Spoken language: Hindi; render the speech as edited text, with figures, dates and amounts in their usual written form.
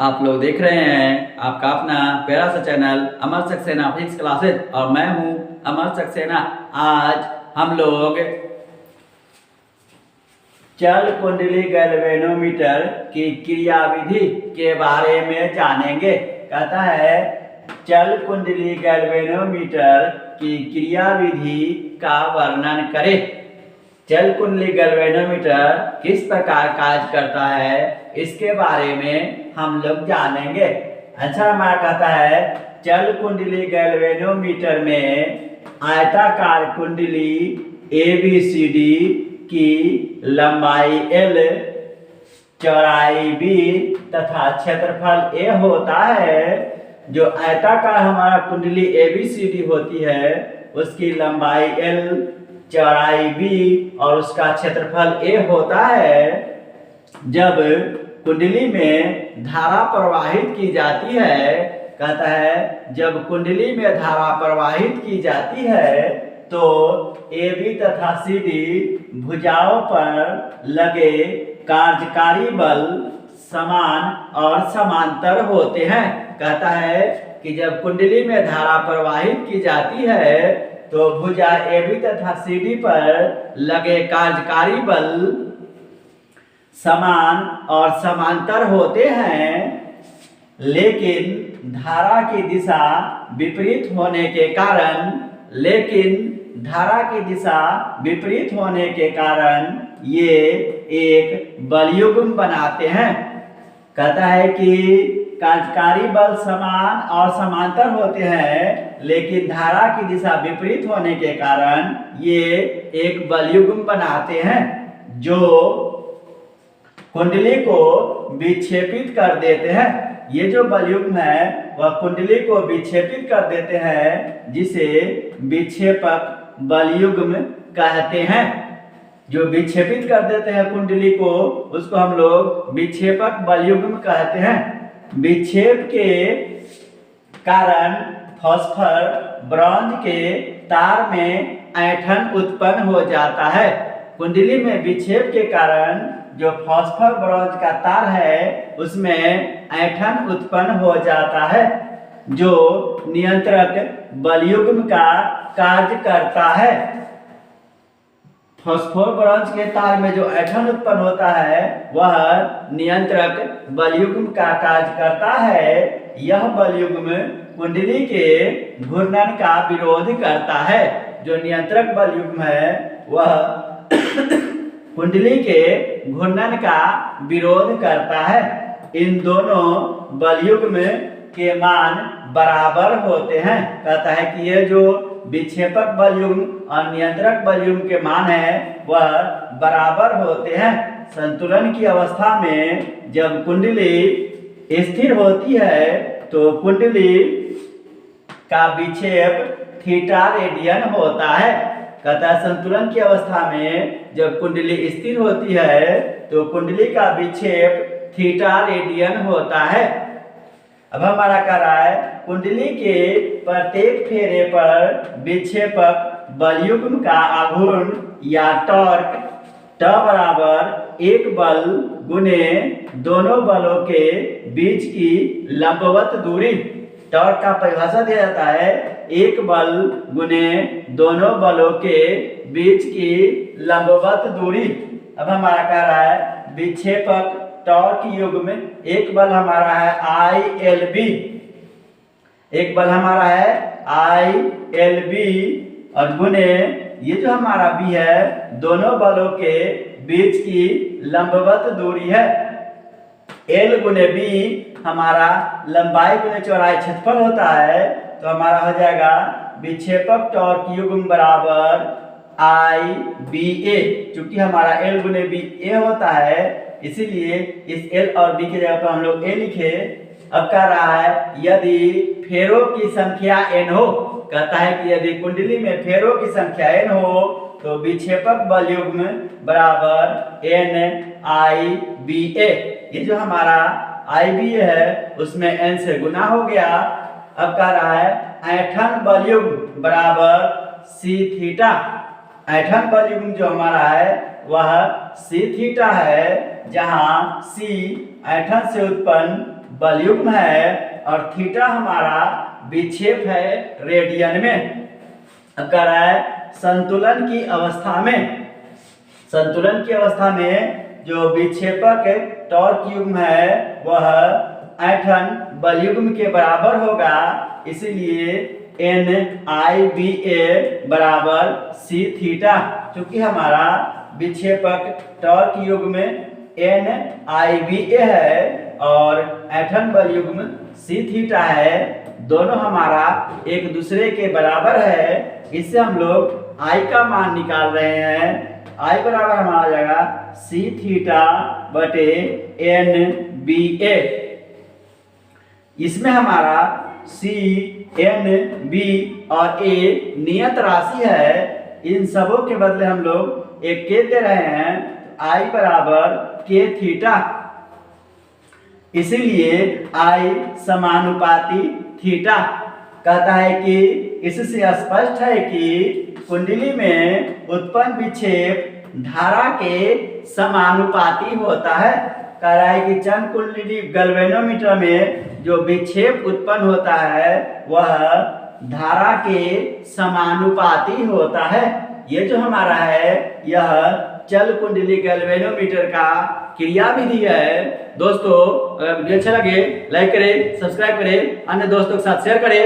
आप लोग देख रहे हैं आपका अपना प्यारा सा चैनल अमर सक्सेना फिजिक्स क्लासेज और मैं हूं अमर सक्सेना। आज हम लोग चल कुंडली गैल्वेनोमीटर की क्रियाविधि के बारे में जानेंगे। कहता है चल कुंडली गैल्वेनोमीटर की क्रियाविधि का वर्णन करें। चल कुंडली गैल्वेनोमीटर किस प्रकार कार्य करता है इसके बारे में हम लोग जानेंगे। अच्छा, हमारा कहता है चल कुंडली गैल्वेनोमीटर में आयताकार कुंडली ABCD की लंबाई L, चौड़ाई B तथा क्षेत्रफल A होता है। जो आयताकार हमारा कुंडली ABCD होती है उसकी लंबाई L, चौड़ाई B और उसका क्षेत्रफल A होता है। जब कुंडली में धारा प्रवाहित की जाती है, कहता है जब कुंडली में धारा प्रवाहित की जाती है तो AB तथा CD भुजाओं पर लगे कार्यकारी बल समान और समांतर होते हैं। कहता है कि जब कुंडली में धारा प्रवाहित की जाती है तो भुजा AB तथा CD पर लगे कार्यकारी बल समान और समांतर होते हैं, लेकिन धारा की दिशा विपरीत होने के कारण ये एक बलयुग्म बनाते हैं। कहता है कि कार्यकारी बल समान और समांतर होते हैं, लेकिन धारा की दिशा विपरीत होने के कारण ये एक बलयुग्म बनाते हैं जो कुंडली को विक्षेपित कर देते हैं। ये जो बलयुग्म है वह कुंडली को विक्षेपित कर देते हैं, जिसे विक्षेपक बलयुग्म कहते हैं। जो विक्षेपित कर देते हैं कुंडली को उसको हम लोग विक्षेपक बलयुग्म कहते हैं। विक्षेप के कारण फास्फोर ब्रॉन्ज के तार में ऐंठन उत्पन्न हो जाता है। कुंडली में विक्षेप के कारण जो फास्फोर ब्रॉन्ज का तार है उसमें ऐंठन उत्पन्न हो जाता है, जो नियंत्रक बलयुग्म का कार्य करता है। फास्फोर ब्रॉन्ज के तार में जो ऐंठन उत्पन्न होता है वह नियंत्रक बलयुग्म का कार्य करता है। यह बलयुग्म कुंडली के घूर्णन का विरोध करता है। जो नियंत्रक बलयुग्म है वह कुंडली के घूर्णन का विरोध करता है। इन दोनों बलयुग्म के मान बराबर होते हैं। कहता है कि ये जो विक्षेपक बलयुग्म और नियंत्रक बलयुग्म के मान है वह बराबर होते हैं। संतुलन की अवस्था में जब कुंडली स्थिर होती है तो कुंडली का विक्षेप थीटा रेडियन होता है। कहता है संतुलन की अवस्था में जब कुंडली स्थिर होती है तो कुंडली का विक्षेप थीटा रेडियन होता है। अब हमारा कह रहा है कुंडली के प्रत्येक फेरे पर विक्षेपक बलयुग्म का आघूर्ण या टॉर्क ट बराबर एक बल गुने दोनों बलों के बीच की लंबवत दूरी। टॉर्क का परिभाषा दिया जाता है एक बल गुने दोनों बलों के बीच की लंबवत दूरी। अब हमारा कह रहा है विक्षेपक टॉर्क युग्म एक बल हमारा है ILB, एक बल हमारा है ILB और गुने ये जो हमारा B है दोनों बलों के बीच की लंबवत दूरी है। L गुने B हमारा लंबाई गुने चौड़ाई क्षेत्रफल होता है, तो हमारा हो जाएगा विक्षेपक टॉर्क युग्म बराबर IBA। चूंकि हमारा L गुने B A होता है इसीलिए इस L और B की जगह पर हम लोग A लिखे। अब कह रहा है यदि फेरों की संख्या n हो, कहता है कि यदि कुंडली में फेरों की संख्या n हो तो विक्षेपक बलयुग्म बराबर NIBA। ये जो हमारा IBA है उसमें n से गुना हो गया। अब कह रहा है ऐंठन बलयुग्म बराबर C थीटा। ऐंठन बलयुग्म जो हमारा है वह C थीटा है, जहां C ऐंठन से उत्पन्न बलयुग्म है और थीटा हमारा विक्षेप है रेडियन में। अब कह रहा है संतुलन की अवस्था में जो विक्षेपक टॉर्क युग्म है वह ऐंठन बलयुग्म के बराबर होगा, इसलिए NIBA बराबर C थीटा। चूंकि हमारा विक्षेपक टॉर्क युग्म NIBA है और ऐंठन बलयुग्म C थीटा है, दोनों हमारा एक दूसरे के बराबर है। इससे हम लोग I का मान निकाल रहे हैं। I बराबर हमारा आ जाएगा C थीटा बटे NBA। इसमें हमारा C, N, B और A नियत राशि है। इन सबों के बदले हम लोग एक K दे रहे हैं, I बराबर K थीटा। इसीलिए I समानुपाती थीटा। कहता है कि इससे स्पष्ट है कि कुंडली में उत्पन्न विक्षेप धारा के समानुपाती होता है। कह रहा है कि चंद कुंडली गैल्वेनोमीटर में जो विक्षेप उत्पन्न होता है वह धारा के समानुपाती होता है। ये जो हमारा है यह चल कुंडली गैल्वेनोमीटर का क्रिया विधि है। दोस्तों अगर वीडियो अच्छा लगे लाइक करें, सब्सक्राइब करें, अन्य दोस्तों के साथ शेयर करें।